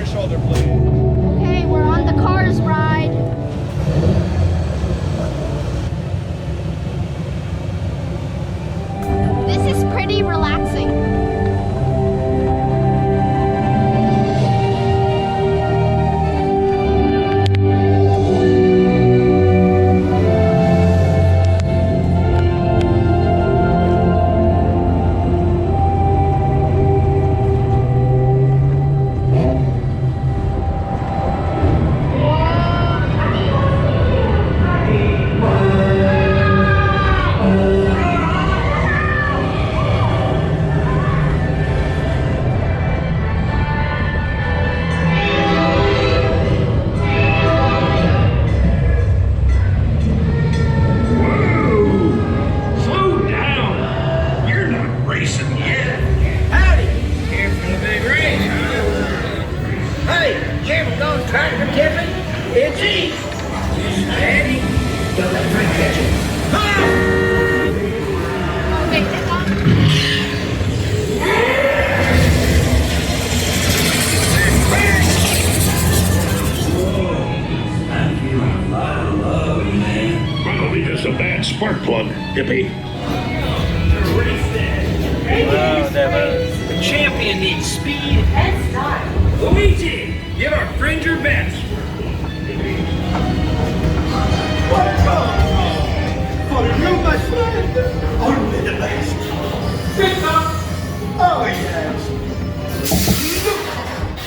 your shoulder, please. Okay, we're on the Cars ride. This is pretty relaxing. A bad spark plug, Dippy. The champion needs speed and style. Luigi, give our friend your best. For you, my friend, only the best. Sit up. Oh, yes. Look.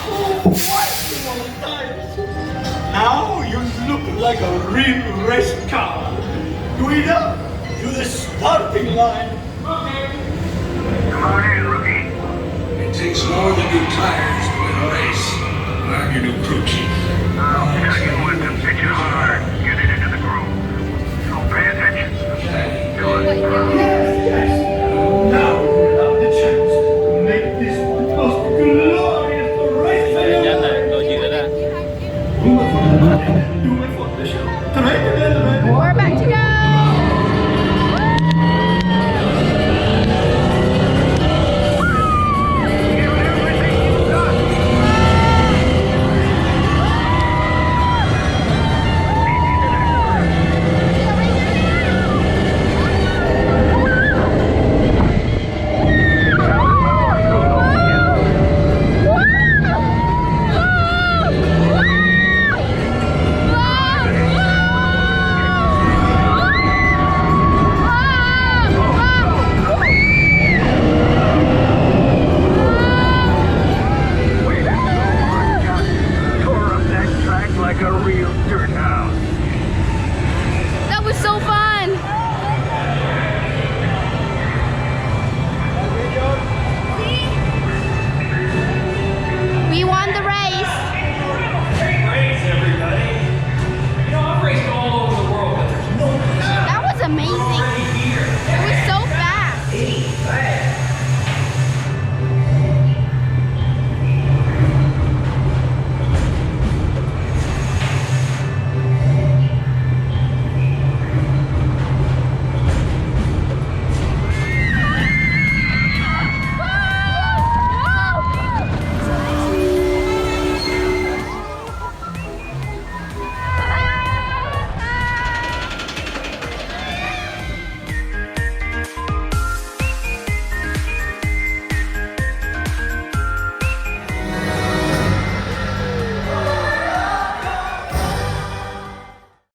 Oh, wonderful times. Now you look like a real race car. Guido, to the starting line. Okay. Come on in, rookie. It takes more than good tires to win a race.